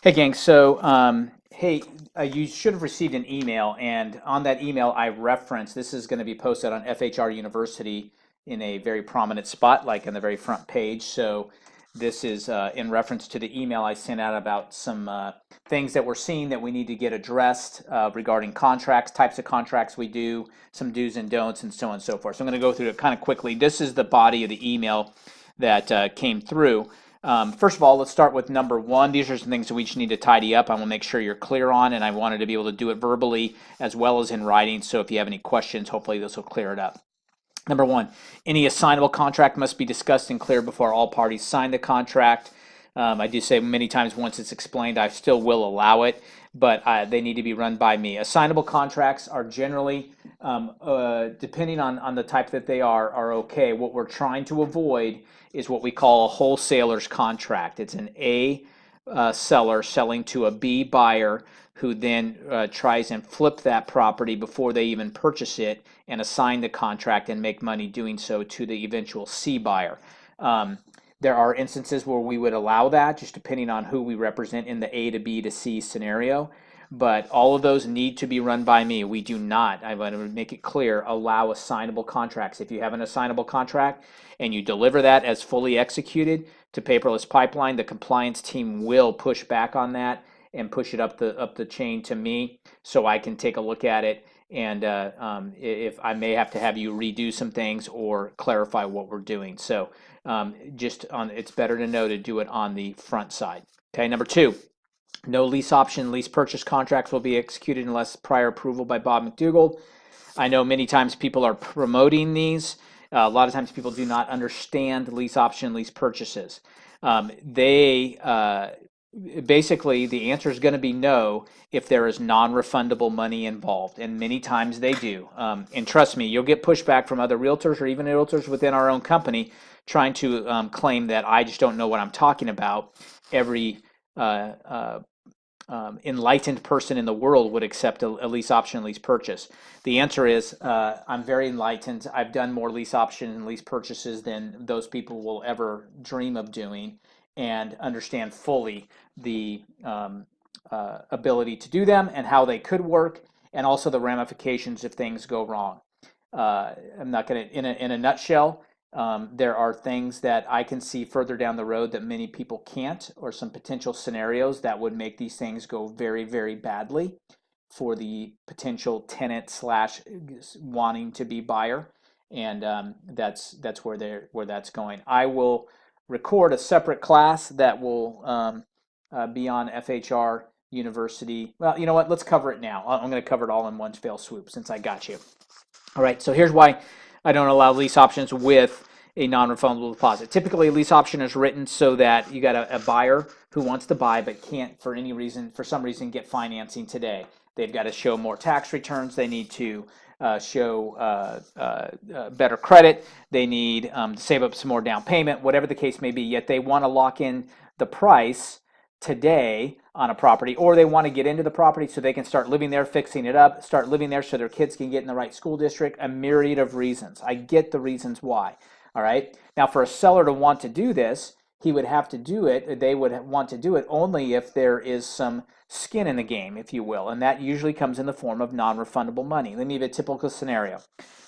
Hey gang, so you should have received an email, and on that email I referenced this is going to be posted on FHR University in a very prominent spot, like on the very front page. So this is in reference to the email I sent out about some things that we're seeing that we need to get addressed regarding contracts, types of contracts we do, some do's and don'ts, and so on and so forth. So I'm going to go through it kind of quickly. This is the body of the email that came through. First of all, let's start with number one. These are some things that we just need to tidy up. I want to make sure you're clear on, and I wanted to be able to do it verbally as well as in writing. So if you have any questions, hopefully this will clear it up. Number one, any assignable contract must be discussed and clear before all parties sign the contract. I do say many times once it's explained, I still will allow it, but they need to be run by me. Assignable contracts are generally, depending on the type that they are okay. What we're trying to avoid is what we call a wholesaler's contract. It's an A seller selling to a B buyer who then tries and flip that property before they even purchase it and assign the contract and make money doing so to the eventual C buyer. There are instances where we would allow that, just depending on who we represent in the A to B to C scenario. But all of those need to be run by me. We do not, I want to make it clear, allow assignable contracts. If you have an assignable contract and you deliver that as fully executed to paperless pipeline, the compliance team will push back on that and push it up the chain to me so I can take a look at it. And if I may have to have you redo some things or clarify what we're doing. So it's better to know to do it on the front side. Okay, number two, no lease option, lease purchase contracts will be executed unless prior approval by Bob McDougald. I know many times people are promoting these. A lot of times people do not understand lease option, lease purchases. Basically, the answer is going to be no if there is non-refundable money involved, and many times they do. And trust me, you'll get pushback from other realtors or even realtors within our own company trying to claim that I just don't know what I'm talking about. Every enlightened person in the world would accept a lease option, lease purchase. The answer is I'm very enlightened. I've done more lease option and lease purchases than those people will ever dream of doing, and understand fully the ability to do them and how they could work, and also the ramifications if things go wrong. I'm not going to, in a nutshell, there are things that I can see further down the road that many people can't, or some potential scenarios that would make these things go very, very badly for the potential tenant slash wanting to be buyer, and that's where that's going. I will record a separate class that will be on FHR University. Well, you know what? Let's cover it now. I'm going to cover it all in one fell swoop since I got you. All right, so here's why I don't allow lease options with a non-refundable deposit. Typically, a lease option is written so that you got a buyer who wants to buy but can't, for some reason, get financing today. They've got to show more tax returns. They need to show better credit. They need to save up some more down payment, whatever the case may be. Yet they want to lock in the price today on a property, or they want to get into the property so they can start living there, fixing it up, start living there so their kids can get in the right school district. A myriad of reasons. I get the reasons why. All right. Now, for a seller to want to do this, he would have to do it. They would want to do it only if there is some skin in the game, if you will, and that usually comes in the form of non-refundable money. Let me give you a typical scenario.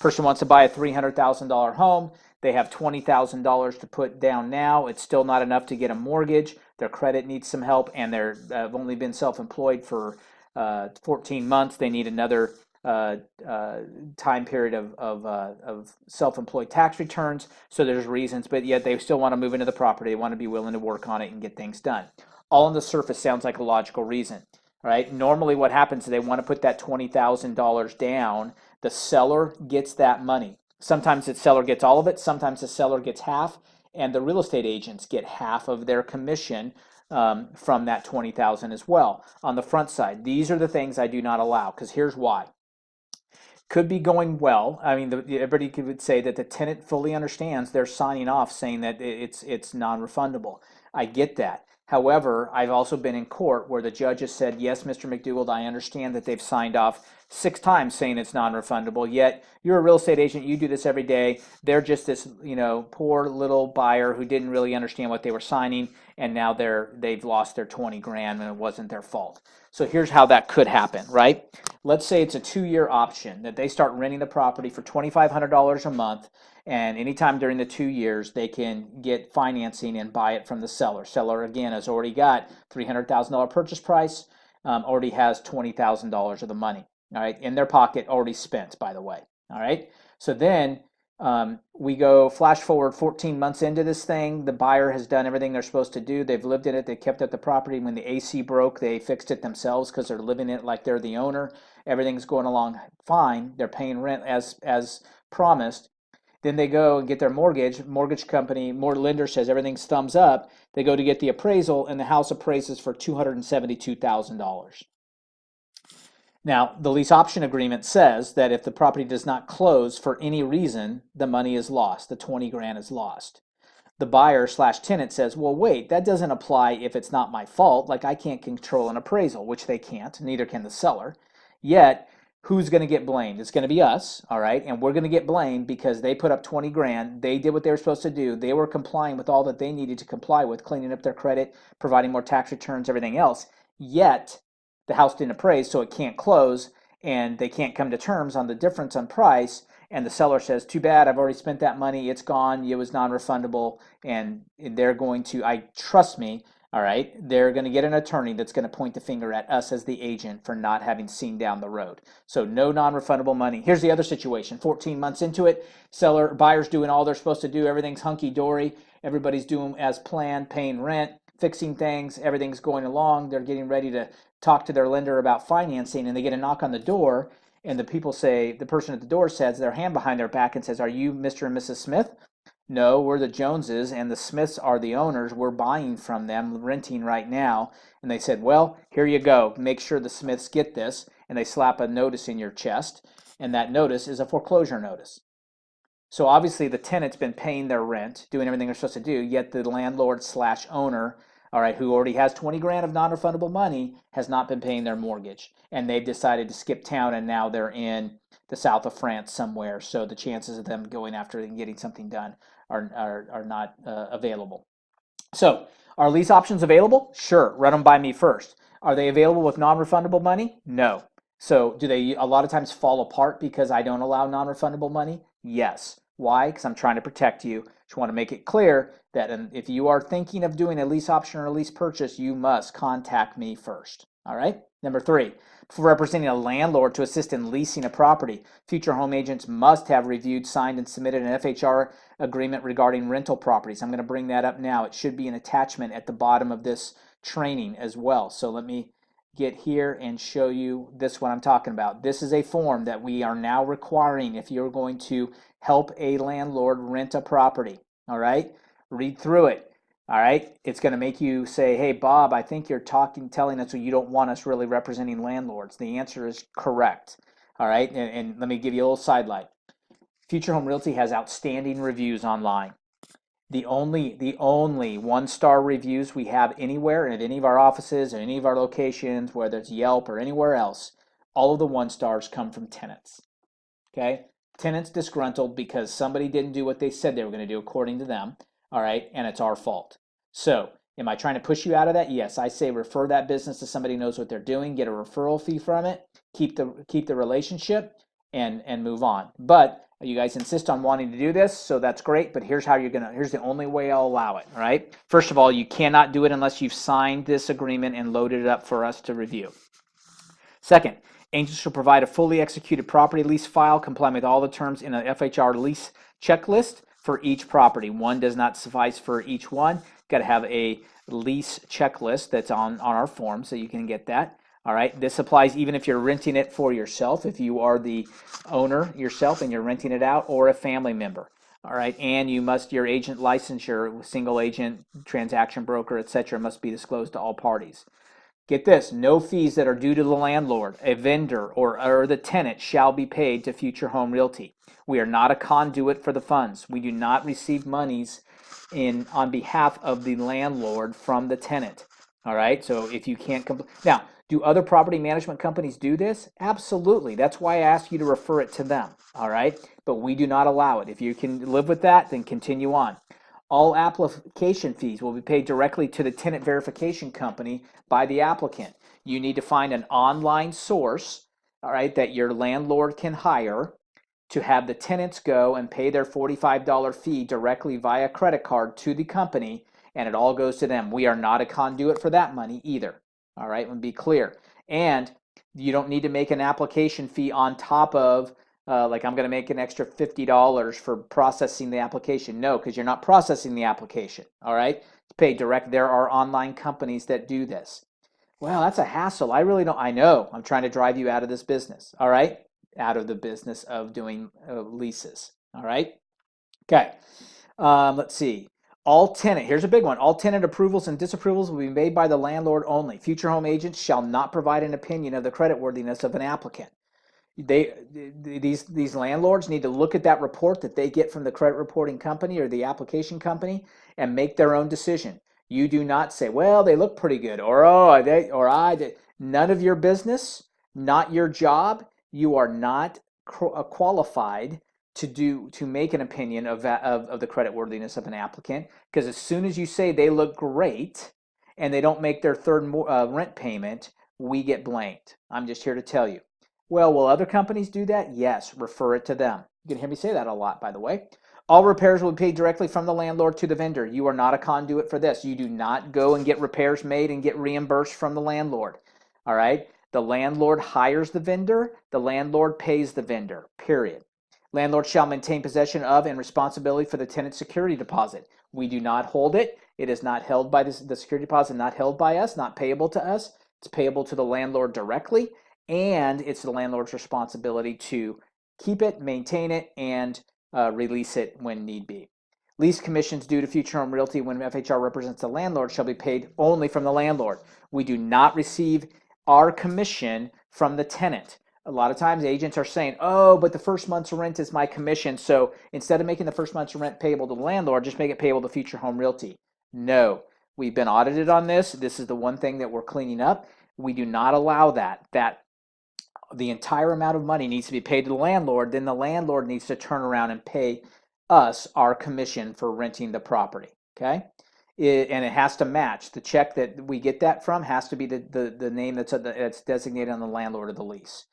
Person wants to buy a $300,000 home. They have $20,000 to put down now. It's still not enough to get a mortgage. Their credit needs some help, and they've only been self-employed for 14 months. They need another time period of self-employed tax returns. So there's reasons, but yet they still want to move into the property. They want to be willing to work on it and get things done. All on the surface sounds like a logical reason, right? Normally what happens is they want to put that $20,000 down. The seller gets that money. Sometimes the seller gets all of it. Sometimes the seller gets half, and the real estate agents get half of their commission from that $20,000 as well. On the front side, these are the things I do not allow, because here's why. Could be going well. I mean, everybody could say that the tenant fully understands. They're signing off saying that it's non-refundable. I get that. However, I've also been in court where the judge has said, yes, Mr. McDougald, I understand that they've signed off 6 times saying it's non-refundable, yet you're a real estate agent, you do this every day. They're just this, poor little buyer who didn't really understand what they were signing, and now they've lost their 20 grand and it wasn't their fault. So here's how that could happen, right? Let's say it's a 2-year option that they start renting the property for $2,500 a month, and anytime during the 2 years they can get financing and buy it from the seller. Seller again has already got $300,000 purchase price, already has $20,000 of the money, all right, in their pocket, already spent, by the way, all right. So then we go flash forward 14 months into this thing. The buyer has done everything they're supposed to do. They've lived in it. They kept up the property. When the AC broke, they fixed it themselves because they're living in it like they're the owner. Everything's going along fine. They're paying rent as promised. Then they go and get their mortgage. Mortgage company, lender says everything's thumbs up. They go to get the appraisal, and the house appraises for $272,000. Now, the lease option agreement says that if the property does not close for any reason, the money is lost. The 20 grand is lost. The buyer/tenant says, well, wait, that doesn't apply if it's not my fault. Like, I can't control an appraisal, which they can't. Neither can the seller. Yet, who's going to get blamed? It's going to be us, all right? And we're going to get blamed because they put up 20 grand. They did what they were supposed to do. They were complying with all that they needed to comply with, cleaning up their credit, providing more tax returns, everything else. Yet, the house didn't appraise, so it can't close, and they can't come to terms on the difference on price. And the seller says, too bad, I've already spent that money. It's gone. It was non-refundable. And they're going to, trust me, all right, they're going to get an attorney that's going to point the finger at us as the agent for not having seen down the road. So no non-refundable money. Here's the other situation. 14 months into it, buyer's doing all they're supposed to do. Everything's hunky-dory. Everybody's doing as planned, paying rent, fixing things. Everything's going along. They're getting ready to talk to their lender about financing, and they get a knock on the door, and the person at the door says, their hand behind their back, and says, are you Mr. and Mrs. Smith? No, we're the Joneses, and the Smiths are the owners. We're buying from them, renting right now. And they said, well, here you go. Make sure the Smiths get this. And they slap a notice in your chest, and that notice is a foreclosure notice. So obviously the tenant's been paying their rent, doing everything they're supposed to do, yet the landlord/owner, all right, who already has 20 grand of non-refundable money, has not been paying their mortgage. And they've decided to skip town, and now they're in the south of France somewhere. So the chances of them going after it and getting something done are not available. So are lease options available? Sure, run them by me first. Are they available with non-refundable money? No. So do they a lot of times fall apart because I don't allow non-refundable money? Yes. Why? Because I'm trying to protect you. Just want to make it clear that if you are thinking of doing a lease option or a lease purchase, you must contact me first. All right? Number 3, for representing a landlord to assist in leasing a property, future home agents must have reviewed, signed, and submitted an FHR agreement regarding rental properties. I'm going to bring that up now. It should be an attachment at the bottom of this training as well. So let me get here and show you this, what I'm talking about. This is a form that we are now requiring if you're going to help a landlord rent a property. All right? Read through it. All right, it's going to make you say, hey, Bob, I think you're telling us you don't want us really representing landlords. The answer is correct. All right, and let me give you a little sidelight. Future Home Realty has outstanding reviews online. The only 1-star reviews we have anywhere in any of our offices or any of our locations, whether it's Yelp or anywhere else, all of the 1-stars come from tenants. Okay, tenants disgruntled because somebody didn't do what they said they were going to do according to them. All right, and it's our fault. So, am I trying to push you out of that? Yes, I say refer that business to somebody who knows what they're doing, get a referral fee from it, keep the relationship, and move on. But you guys insist on wanting to do this, so that's great, but here's the only way I'll allow it, all right? First of all, you cannot do it unless you've signed this agreement and loaded it up for us to review. Second, agents shall provide a fully executed property lease file complying with all the terms in an FHR lease checklist for each property. One does not suffice for each one. Got to have a lease checklist that's on our form so you can get that. All right, this applies even if you're renting it for yourself, if you are the owner yourself and you're renting it out, or a family member. All right, and your agent licensure, single agent, transaction broker, etc., must be disclosed to all parties. Get this, no fees that are due to the landlord, a vendor, or the tenant shall be paid to Future Home Realty. We are not a conduit for the funds. We do not receive monies on behalf of the landlord from the tenant. All right, so if you can't now, do other property management companies do this? Absolutely. That's why I asked you to refer it to them. All right, but we do not allow it. If you can live with that, then continue on. All application fees will be paid directly to the tenant verification company by the applicant. You need to find an online source, all right, that your landlord can hire to have the tenants go and pay their $45 fee directly via credit card to the company, and it all goes to them. We are not a conduit for that money either. All right, and be clear. And you don't need to make an application fee on top of, like I'm going to make an extra $50 for processing the application. No, because you're not processing the application. All right, it's paid direct. There are online companies that do this. Well, that's a hassle. I really don't. I know. I'm trying to drive you out of this business. All right, out of the business of doing leases. All right. Okay. Let's see. All tenant, here's a big one. All tenant approvals and disapprovals will be made by the landlord only. Future home agents shall not provide an opinion of the creditworthiness of an applicant. These landlords need to look at that report that they get from the credit reporting company or the application company and make their own decision. You do not say, well, they look pretty good, or oh, they or I did. None of your business, not your job. You are not qualified to make an opinion of the creditworthiness of an applicant, because as soon as you say they look great and they don't make their third rent payment, we get blamed. I'm just here to tell you. Well, will other companies do that? Yes, refer it to them. You can hear me say that a lot, by the way. All repairs will be paid directly from the landlord to the vendor. You are not a conduit for this. You do not go and get repairs made and get reimbursed from the landlord. All right? The landlord hires the vendor. The landlord pays the vendor, period. Landlord shall maintain possession of and responsibility for the tenant's security deposit. We do not hold it. It is not held by the security deposit, not held by us, not payable to us. It's payable to the landlord directly, and it's the landlord's responsibility to keep it, maintain it, and release it when need be. Lease commissions due to Future Home Realty when FHR represents the landlord shall be paid only from the landlord. We do not receive our commission from the tenant. A lot of times agents are saying, oh, but the first month's rent is my commission, so instead of making the first month's rent payable to the landlord, just make it payable to Future Home Realty. No, we've been audited on this. This is the one thing that we're cleaning up. We do not allow that the entire amount of money needs to be paid to the landlord. Then the landlord needs to turn around and pay us our commission for renting the property. Okay, and it has to match. The check that we get that from has to be the name that's designated on the landlord of the lease.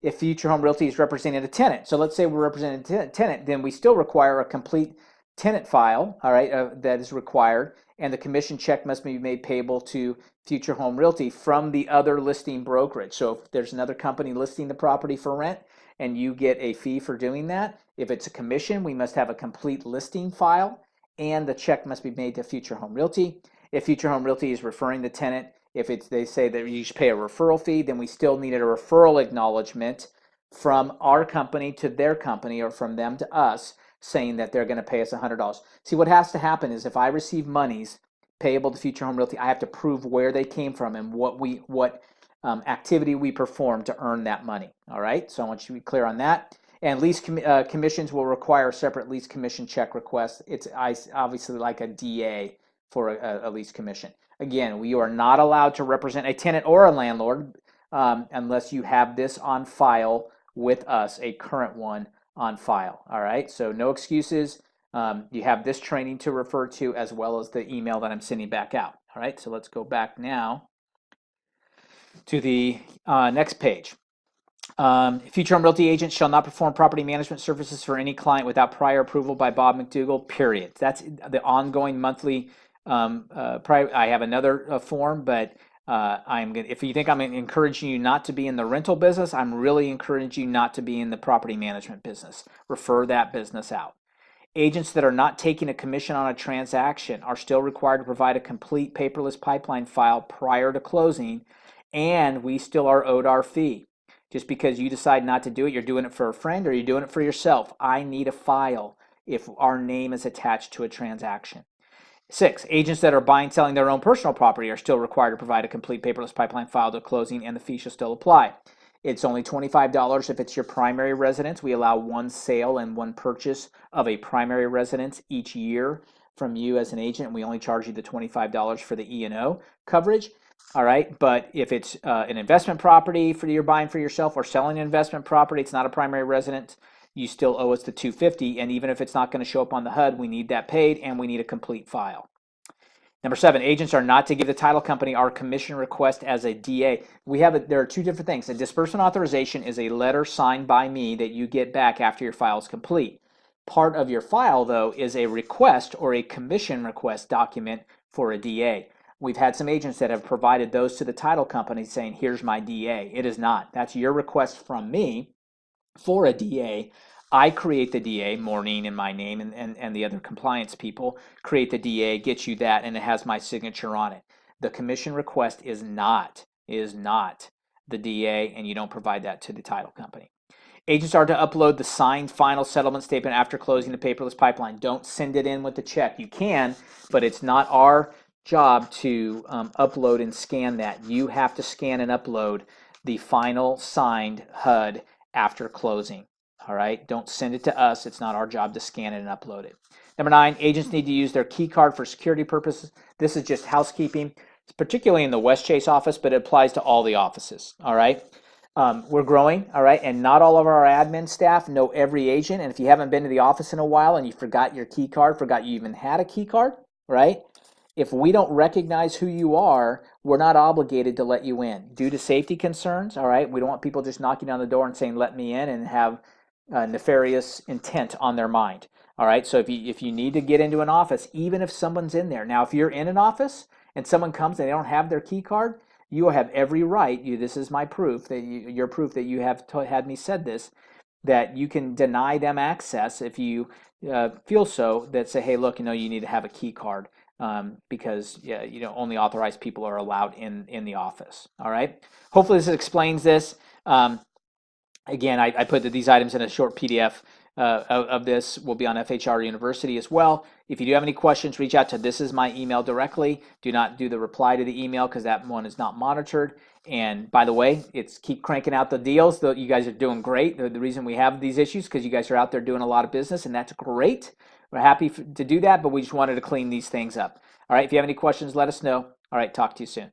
If Future Home Realty is representing a tenant, so let's say we're representing a tenant, then we still require a complete tenant file, all right, that is required, and the commission check must be made payable to Future Home Realty from the other listing brokerage. So if there's another company listing the property for rent and you get a fee for doing that, if it's a commission, we must have a complete listing file and the check must be made to Future Home Realty. If Future Home Realty is referring the tenant, if they say that you should pay a referral fee, then we still need a referral acknowledgement from our company to their company or from them to us saying that they're going to pay us $100. See, what has to happen is if I receive monies payable to Future Home Realty, I have to prove where they came from and what activity we performed to earn that money. All right, so I want you to be clear on that. And lease commissions will require a separate lease commission check request. It's obviously like a DA for a lease commission. Again, we are not allowed to represent a tenant or a landlord unless you have this on file with us, a current one on file. All right, so no excuses. You have this training to refer to as well as the email that I'm sending back out. All right, so let's go back now to the next page. Future Home Realty agents shall not perform property management services for any client without prior approval by Bob McDougall, period. That's the ongoing monthly. I have another form, but if you think I'm encouraging you not to be in the rental business, I'm really encouraging you not to be in the property management business. Refer that business out. Agents that are not taking a commission on a transaction are still required to provide a complete paperless pipeline file prior to closing, and we still are owed our fee. Just because you decide not to do it, you're doing it for a friend or you're doing it for yourself. I need a file if our name is attached to a transaction. 6, agents that are buying, selling their own personal property are still required to provide a complete paperless pipeline file to closing, and the fee shall still apply. It's only $25 if it's your primary residence. We allow one sale and one purchase of a primary residence each year from you as an agent. We only charge you the $25 for the E&O coverage. All right, but if it's an investment property you're buying for yourself or selling an investment property, it's not a primary residence, you still owe us the $250. And even if it's not going to show up on the HUD, we need that paid and we need a complete file. Number 7, agents are not to give the title company our commission request as a DA. There are two different things. A disbursement authorization is a letter signed by me that you get back after your file is complete. Part of your file, though, is a request or a commission request document for a DA. We've had some agents that have provided those to the title company saying, here's my DA. It is not. That's your request from me for a DA. I create the DA, Maureen in my name, and the other compliance people create the DA, get you that, and it has my signature on it. The commission request is not the DA, and you don't provide that to the title company. Agents are to upload the signed final settlement statement after closing the paperless pipeline. Don't send it in with the check. You can, but it's not our job to upload and scan that. You have to scan and upload the final signed HUD after closing. All right, don't send it to us. It's not our job to scan it and upload it. Number 9, agents need to use their key card for security purposes. This is just housekeeping, particularly in the West Chase office, but it applies to all the offices. All right, we're growing. All right, and not all of our admin staff know every agent. And if you haven't been to the office in a while and you forgot your key card, forgot you even had a key card, right? If we don't recognize who you are, we're not obligated to let you in due to safety concerns. All right, we don't want people just knocking on the door and saying, let me in, and have nefarious intent on their mind. All right, so if you need to get into an office, even if someone's in there. Now, if you're in an office and someone comes and they don't have their key card, you have every right, this is my proof, your proof that you have had me said this, that you can deny them access if you feel so, that say, hey, look, you need to have a key card because only authorized people are allowed in the office. All right, hopefully this explains this. Again, I put these items in a short PDF of this. Will be on FHR University as well. If you do have any questions, reach out to this is my email directly. Do not do the reply to the email because that one is not monitored. And by the way, keep cranking out the deals. You guys are doing great. The reason we have these issues because you guys are out there doing a lot of business, and that's great. We're happy to do that, but we just wanted to clean these things up. All right, if you have any questions, let us know. All right, talk to you soon.